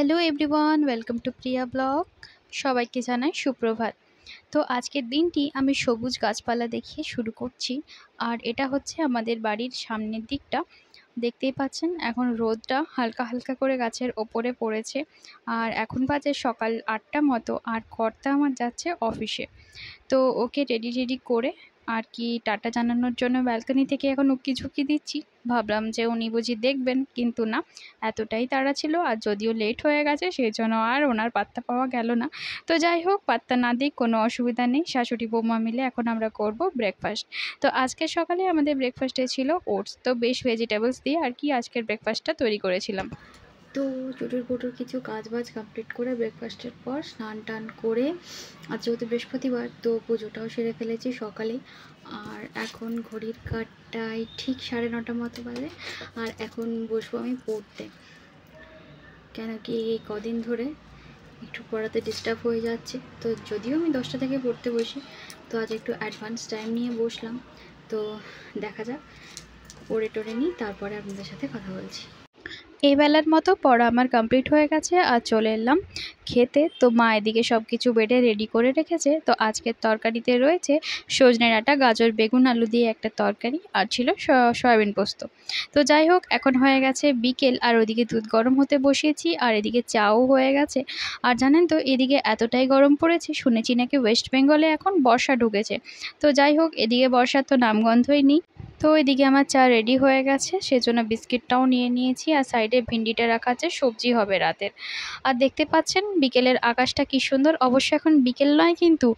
Hello everyone, welcome to Priya blog. সবাইকে জানাই সুপ্রভাত। তো আজকের দিনটি আমি সবুজ গাছপালা দেখিয়ে শুরু করছি। আর এটা হচ্ছে আমাদের বাড়ির সামনের দিকটা। দেখতেই পাচ্ছেন এখন রোদটা হালকা হালকা করে গাছের ওপরে পড়েছে। আর এখন বাজে সকাল 8টা মতো, আর কর্তা আমার যাচ্ছে অফিসে। তো ওকে রেডি করে আর কি টাটা জানানোর জন্য ব্যালকনি থেকে এখন উকি ঝুঁকি দিচ্ছি। ভাবলাম যে উনি বুঝি দেখবেন, কিন্তু না, এতটাই তাড়া ছিল। আর যদিও লেট হয়ে গেছে সেই জন্য আর ওনার পাত্তা পাওয়া গেল না। তো যাই হোক, পাত্তা না দিক, কোনো অসুবিধা নেই। শাশুড়ি বৌমা মিলে এখন আমরা করব ব্রেকফাস্ট। তো আজকে সকালে আমাদের ব্রেকফাস্টে ছিল ওটস। তো বেশ ভেজিটেবলস দিয়ে আর কি আজকের ব্রেকফাস্টটা তৈরি করেছিলাম। তো চুটুর পুটুর কিছু কাজবাজ কমপ্লিট করে ব্রেকফাস্টের পর স্নান টান করে, আর যেহেতু বৃহস্পতিবার তো পুজোটাও সেরে ফেলেছি সকালে। আর এখন ঘড়ির কাঁটায় ঠিক 9:30 মতো বাজে। আর এখন বসবো আমি পড়তে, কেন কি এই কদিন ধরে একটু পড়াতে ডিস্টার্ব হয়ে যাচ্ছে। তো যদিও আমি 10টা থেকে পড়তে বসি, তো আজ একটু অ্যাডভান্স টাইম নিয়ে বসলাম। তো দেখা যাক, পড়ে টড়ে নিই, তারপরে আপনাদের সাথে কথা বলছি। এই বেলার মতো পড়া আমার কমপ্লিট হয়ে গেছে, আর চলে এলাম খেতে। তো মা এদিকে সব কিছু বেটে রেডি করে রেখেছে। তো আজকের তরকারিতে রয়েছে সজনে ডাঁটা, গাজর, বেগুন, আলু দিয়ে একটা তরকারি, আর ছিল সয়াবিন পোস্ত। তো যাই হোক, এখন হয়ে গেছে বিকেল, আর ওদিকে দুধ গরম হতে বসিয়েছি, আর এদিকে চাও হয়ে গেছে। আর জানেন তো, এদিকে এতটাই গরম পড়েছে, শুনেছি নাকি ওয়েস্ট বেঙ্গলে এখন বর্ষা ঢুকেছে। তো যাই হোক, এদিকে বর্ষার তো নামগন্ধই নেই। তো এদিকে আমার চা রেডি হয়ে গেছে, সেজন্য বিস্কিটটাও নিয়ে নিয়েছি। আর সাইডে ভিন্ডিটা রাখা আছে, সবজি হবে রাতের। আর দেখতে পাচ্ছেন বিকেলের আকাশটা কি সুন্দর। অবশ্য এখন বিকেল নয়, কিন্তু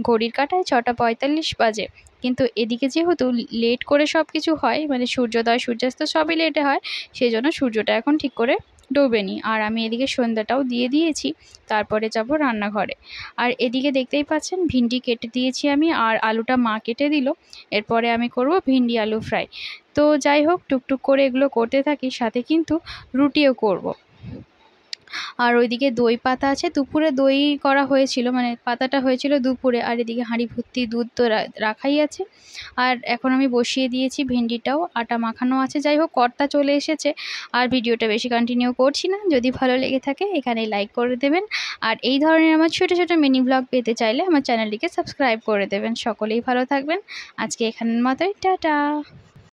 ঘড়ির কাঁটায় 6:45 বাজে। কিন্তু এদিকে যেহেতু লেট করে সব কিছু হয়, মানে সূর্যোদয় সূর্যাস্ত সবই লেটে হয়, সেই জন্য সূর্যটা এখন ঠিক করে ডোবেনি। আর আমি এদিকে সন্ধ্যাটাও দিয়ে দিয়েছি, তারপরে যাব রান্নাঘরে। আর এদিকে দেখতেই পাচ্ছেন ভিন্ডি কেটে দিয়েছি আমি, আর আলুটা মা কেটে দিল। এরপরে আমি করব ভিন্ডি আলু ফ্রাই। তো যাই হোক, টুকটুক করে এগুলো করতে থাকি, সাথে কিন্তু রুটিও করব। আর ওইদিকে দই পাতা আছে, দুপুরে দই করা হয়েছিল, মানে পাতাটা হয়েছিল দুপুরে। আর এদিকে হাঁড়ি ভর্তি দুধ তো রাখাই আছে। আর এখন আমি বসিয়ে দিয়েছি ভিন্ডিটাও, আটা মাখানো আছে। যাই হোক, কর্তা চলে এসেছে। আর ভিডিওটা বেশি কন্টিনিউ করছি না, যদি ভালো লেগে থাকে এখানে লাইক করে দেবেন। আর এই ধরনের আমার ছোটো ছোটো মিনি ব্লগ পেতে চাইলে আমার চ্যানেলটিকে সাবস্ক্রাইব করে দেবেন। সকলেই ভালো থাকবেন। আজকে এখানের মতোই, টাটা।